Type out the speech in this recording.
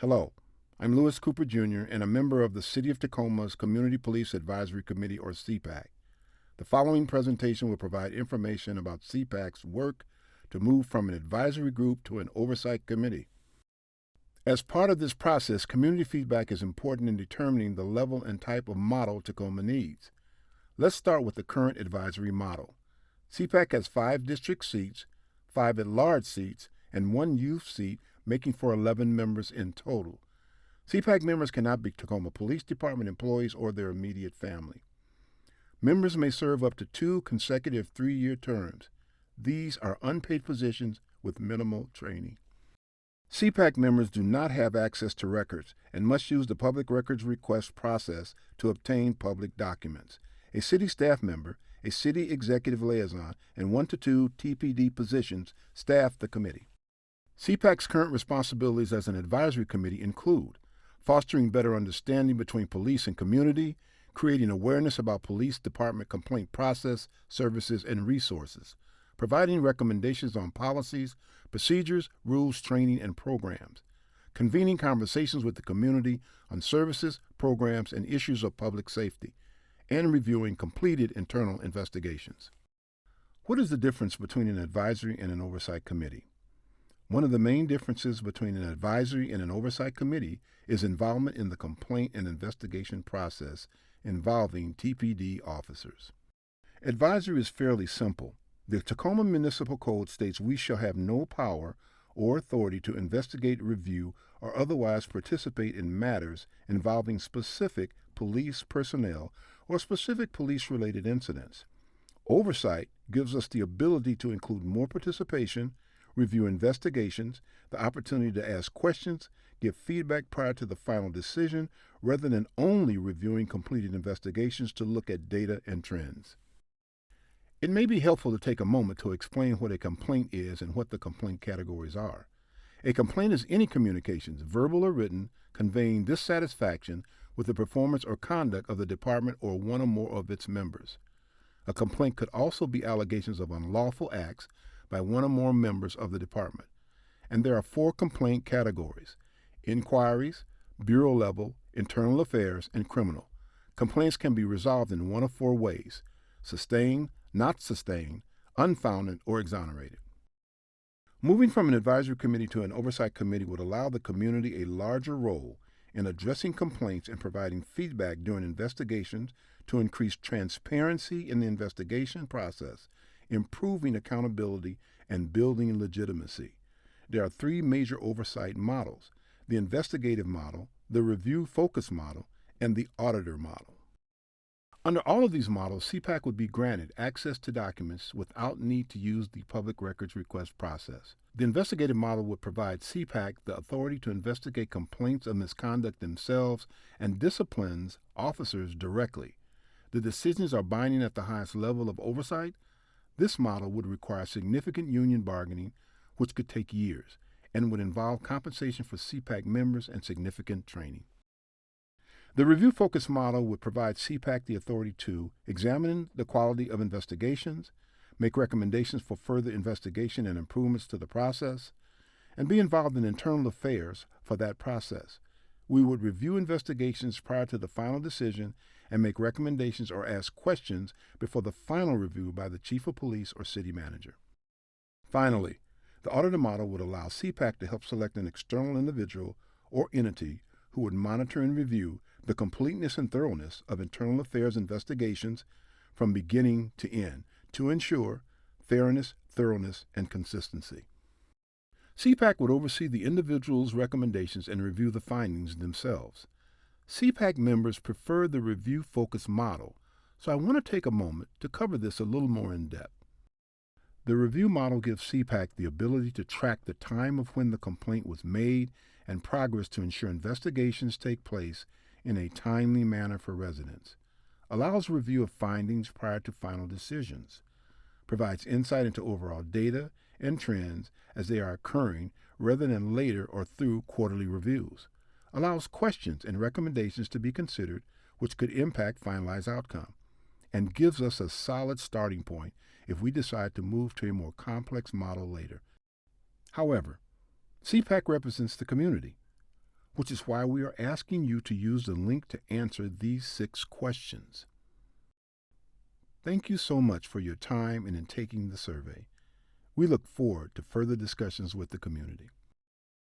Hello, I'm Lewis Cooper Jr. and a member of the City of Tacoma's Community Police Advisory Committee, or CPAC. The following presentation will provide information about CPAC's work to move from an advisory group to an oversight committee. As part of this process, community feedback is important in determining the level and type of model Tacoma needs. Let's start with the current advisory model. CPAC has 5 district seats, 5 at-large seats, and 1 youth seat, making for 11 members in total. CPAC members cannot be Tacoma Police Department employees or their immediate family. Members may serve up to 2 consecutive 3-year terms. These are unpaid positions with minimal training. CPAC members do not have access to records and must use the public records request process to obtain public documents. A city staff member, a city executive liaison, and 1 to 2 TPD positions staff the committee. CPAC's current responsibilities as an advisory committee include fostering better understanding between police and community, creating awareness about police department complaint process, services, and resources, providing recommendations on policies, procedures, rules, training, and programs, convening conversations with the community on services, programs, and issues of public safety, and reviewing completed internal investigations. What is the difference between an advisory and an oversight committee? One of the main differences between an advisory and an oversight committee is involvement in the complaint and investigation process involving TPD officers. Advisory is fairly simple. The Tacoma Municipal Code states we shall have no power or authority to investigate, review, or otherwise participate in matters involving specific police personnel or specific police-related incidents. Oversight gives us the ability to include more participation, review investigations, the opportunity to ask questions, give feedback prior to the final decision, rather than only reviewing completed investigations to look at data and trends. It may be helpful to take a moment to explain what a complaint is and what the complaint categories are. A complaint is any communications, verbal or written, conveying dissatisfaction with the performance or conduct of the department or one or more of its members. A complaint could also be allegations of unlawful acts by one or more members of the department. And there are 4 complaint categories: inquiries, bureau level, internal affairs, and criminal. Complaints can be resolved in one of 4 ways: sustained, not sustained, unfounded, or exonerated. Moving from an advisory committee to an oversight committee would allow the community a larger role in addressing complaints and providing feedback during investigations to increase transparency in the investigation process, improving accountability, and building legitimacy. There are 3 major oversight models: the investigative model, the review focus model, and the auditor model. Under all of these models, CPAC would be granted access to documents without need to use the public records request process. The investigative model would provide CPAC the authority to investigate complaints of misconduct themselves and disciplines officers directly. The decisions are binding at the highest level of oversight. This model would require significant union bargaining, which could take years, and would involve compensation for CPAC members and significant training. The review-focused model would provide CPAC the authority to examine the quality of investigations, make recommendations for further investigation and improvements to the process, and be involved in internal affairs for that process. We would review investigations prior to the final decision and make recommendations or ask questions before the final review by the chief of police or city manager. Finally, the auditor model would allow CPAC to help select an external individual or entity who would monitor and review the completeness and thoroughness of internal affairs investigations from beginning to end to ensure fairness, thoroughness, and consistency. CPAC would oversee the individual's recommendations and review the findings themselves. CPAC members prefer the review-focused model, so I want to take a moment to cover this a little more in depth. The review model gives CPAC the ability to track the time of when the complaint was made and progress to ensure investigations take place in a timely manner for residents, allows review of findings prior to final decisions, provides insight into overall data and trends as they are occurring rather than later or through quarterly reviews, allows questions and recommendations to be considered which could impact finalized outcome, and gives us a solid starting point if we decide to move to a more complex model later. However, CPAC represents the community. which is why we are asking you to use the link to answer these 6 questions. Thank you so much for your time and in taking the survey. We look forward to further discussions with the community.